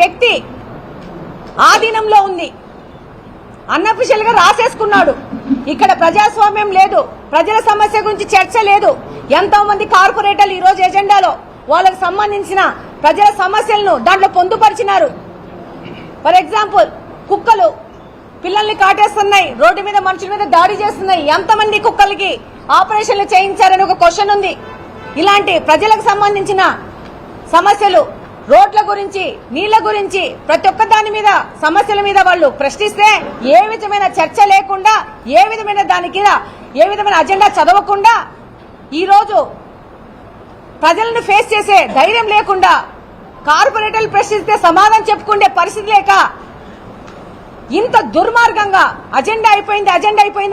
వ్యక్తి ఆధీనంలో ఉంది. అన్అఫిషియల్ గా రాసేసుకున్నాడు. ఇక్కడ ప్రజాస్వామ్యం లేదు, ప్రజల సమస్య గురించి చర్చ లేదు. ఎంతో మంది కార్పొరేటర్లు ఈ రోజు ఎజెండాలో వాళ్ళకు సంబంధించిన ప్రజల సమస్యలను దాంట్లో పొందుపరిచినారు. ఫర్ ఎగ్జాంపుల్, కుక్కలు పిల్లల్ని కాటేస్తున్నాయి, రోడ్డు మీద మనుషుల మీద దాడి చేస్తున్నాయి. ఎంతమంది కుక్కలకి ఆపరేషన్లు చేయించారని ఒక క్వశ్చన్ ఉంది. ఇలాంటి ప్రజలకు సంబంధించిన సమస్యలు, రోడ్ల గురించి, నీళ్ల గురించి, ప్రతి ఒక్క దాని మీద సమస్యల మీద వాళ్ళు ప్రశ్నిస్తే ఏ విధమైన చర్చ లేకుండా, ఏ విధమైన అజెండా చదవకుండా ఈ రోజు ప్రజలను ఫేస్ చేసే ధైర్యం లేకుండా, కార్పొరేటర్లు ప్రశ్నిస్తే సమాధానం చెప్పుకునే పరిస్థితి లేక ఇంత దుర్మార్గంగా అజెండా అయిపోయింది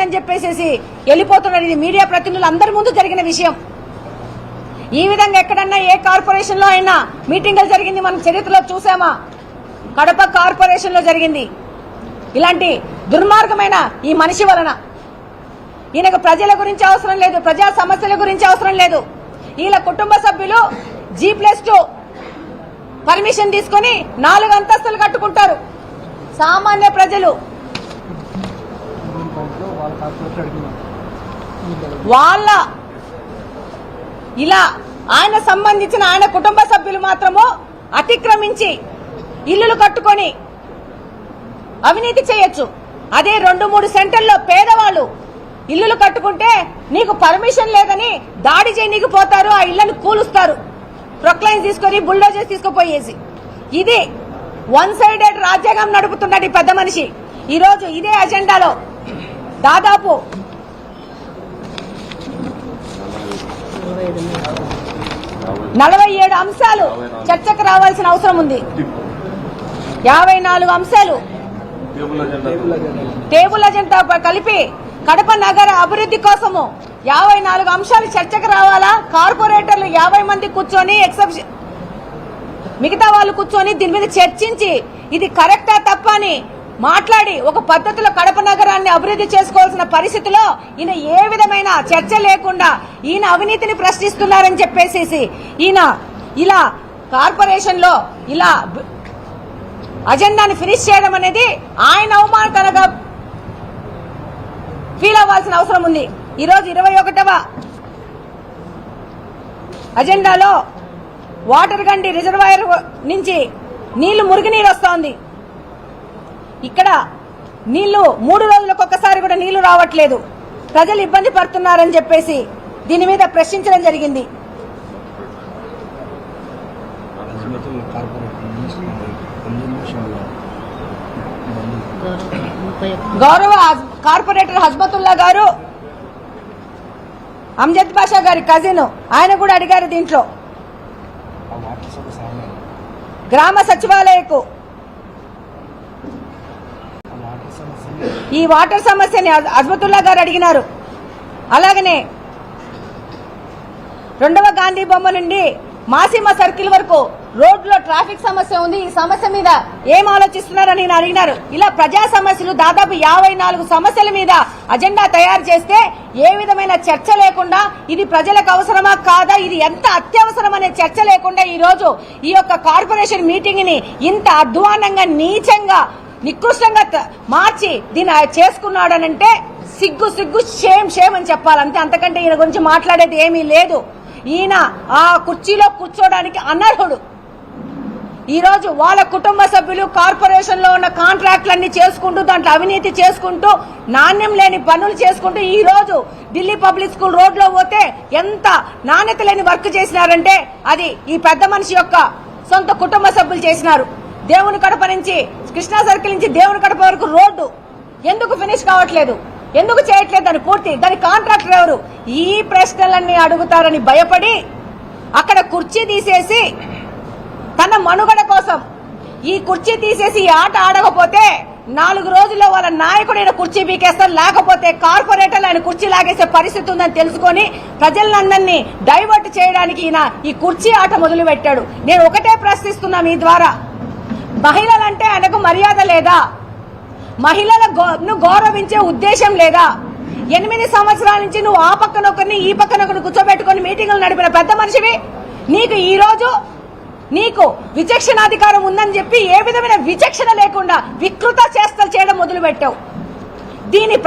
అని చెప్పేసి వెళ్ళిపోతున్నది. ఇది మీడియా ప్రతినిధులు అందరి ముందు జరిగిన విషయం. ఈ విధంగా ఎక్కడన్నా ఏ కార్పొరేషన్ లో అయినా మీటింగులు జరిగింది మనం చరిత్రలో చూసామా? కడప కార్పొరేషన్ లో జరిగింది. ఇలాంటి దుర్మార్గమైన ఈ మనిషి వలన ఈయనకు ప్రజల గురించి అవసరం లేదు, ప్రజా సమస్యల గురించి అవసరం లేదు. వీళ్ళ కుటుంబ సభ్యులు G+2 పర్మిషన్ తీసుకుని 4 అంతస్తులు కట్టుకుంటారు. సామాన్య ప్రజలు వాళ్ళ ఇలా ఆయన సంబంధించిన ఆయన కుటుంబ సభ్యులు మాత్రము అతిక్రమించి ఇల్లులు కట్టుకొని అవినీతి చేయొచ్చు. అదే 2-3 సెంటర్లో పేదవాళ్ళు ఇల్లులు కట్టుకుంటే నీకు పర్మిషన్ లేదని దాడి చేయనీకి పోతారు, ఆ ఇళ్లను కూలుస్తారు, ప్రొక్లైన్ తీసుకొని బుల్డోజర్స్ తీసుకుపోయేసి. ఇది వన్ సైడెడ్ రాజ్యాంగం నడుపుతున్నాడు ఈ పెద్ద మనిషి. ఈ రోజు ఇదే అజెండాలో దాదాపు 47 అంశాలు చర్చకు రావాల్సిన అవసరం ఉంది. 54 అంశాలు టేబుల్ అజెండా కలిపి కడప నగర అభివృద్ధి కోసము 54 అంశాలు చర్చకు రావాలా? కార్పొరేటర్లు 50 మంది కూర్చొని మిగతా వాళ్ళు కూర్చొని దీని మీద చర్చించి ఇది కరెక్టా తప్ప అని మాట్లాడి ఒక పద్ధతిలో కడప నగరాన్ని అభివృద్ధి చేసుకోవాల్సిన పరిస్థితిలో ఈయన ఏ విధమైన చర్చ లేకుండా ఈయన అవినీతిని ప్రశ్నిస్తున్నారని చెప్పేసి ఈయన ఇలా కార్పొరేషన్ లో ఇలా అజెండాని ఫినిష్ చేయడం అనేది ఆయన అవమానకరంగా ఫీల్ అవ్వాల్సిన అవసరం ఉంది. ఈరోజు 21వ అజెండాలో వాటర్ గండి రిజర్వాయర్ నుంచి మురుగునీరు వస్తోంది. ఇక్కడ నీళ్లు 3 రోజులకు ఒక్కసారి కూడా నీళ్లు రావట్లేదు, ప్రజలు ఇబ్బంది పడుతున్నారని చెప్పేసి దీని మీద ప్రశ్నించడం జరిగింది. గౌరవ కార్పొరేటర్ హజ్మతుల్లా గారు అమ్జద్ బాషా గారి కజిన్, ఆయన కూడా అడిగారు దీంట్లో గ్రామ సచివాలయకు ఈ వాటర్ సమస్యని హజ్మతుల్లా గారు అడిగినారు. అలాగనే 2వ గాంధీ బొమ్మ నుండి మాసిమ సర్కిల్ వరకు రోడ్లో ట్రాఫిక్ సమస్య ఉంది, ఈ సమస్య మీద ఏం ఆలోచిస్తున్నారని అడిగినారు. ఇలా ప్రజా సమస్యలు దాదాపు 54 సమస్యల మీద అజెండా తయారు చేస్తే ఏ విధమైన చర్చ లేకుండా ఇది ప్రజలకు అవసరమా కాదా, ఇది ఎంత అత్యవసరం అనే చర్చ లేకుండా ఈ రోజు ఈ యొక్క కార్పొరేషన్ మీటింగ్ ని ఇంత అధ్వానంగా, నీచంగా, నికృష్టంగా మార్చి దీన్ని చేసుకున్నాడనంటే సిగ్గు షేమ్ అని చెప్పాలంటే. అంతకంటే ఈయన గురించి మాట్లాడేది ఏమీ లేదు. ఈయన ఆ కుర్చీలో కూర్చోడానికి అనర్హుడు. ఈ రోజు వాళ్ళ కుటుంబ సభ్యులు కార్పొరేషన్ లో ఉన్న కాంట్రాక్ట్లన్నీ చేసుకుంటూ, దాంట్లో అవినీతి చేసుకుంటూ, నాణ్యం లేని పనులు చేసుకుంటూ ఈ రోజు ఢిల్లీ పబ్లిక్ స్కూల్ రోడ్ లో పోతే ఎంత నాణ్యత లేని వర్క్ చేసినారంటే అది ఈ పెద్ద మనిషి యొక్క సొంత కుటుంబ సభ్యులు చేసినారు. దేవుని కడప నుంచి కృష్ణా సర్కిల్ నుంచి దేవుని కడప వరకు రోడ్డు ఎందుకు ఫినిష్ కావట్లేదు, ఎందుకు చేయట్లేదు దాని పూర్తి, దాని కాంట్రాక్టర్ ఎవరు? ఈ ప్రశ్నలన్నీ అడుగుతారని భయపడి అక్కడ కుర్చీ తీసేసి తన మనుగడ కోసం ఈ కుర్చీ తీసేసి ఈ ఆట ఆడకపోతే 4 రోజుల్లో వాళ్ళ నాయకుడైన కుర్చీ పీకేస్తారు, లేకపోతే కార్పొరేటర్లు ఆయన కుర్చీ లాగేసే పరిస్థితి ఉందని తెలుసుకొని ప్రజలందరినీ డైవర్ట్ చేయడానికి ఈయన ఈ కుర్చీ ఆట మొదలు పెట్టాడు. నేను ఒకటే ప్రశ్నిస్తున్నా మీ ద్వారా, మహిళలంటే ఆయనకు మర్యాద లేదా? మహిళలను గౌరవించే ఉద్దేశం లేదా? 8 సంవత్సరాల నుంచి నువ్వు ఆ పక్కన ఒకరిని ఈ పక్కన ఒకరిని కూర్చోబెట్టుకుని మీటింగులు నడిపిన పెద్ద మనిషివి. నీకు ఈ రోజు నీకు విచక్షణాధికారం ఉందని చెప్పి ఏ విధమైన విచక్షణ లేకుండా వికృత చేష్టలు చేయడం మొదలుపెట్టావు. దీని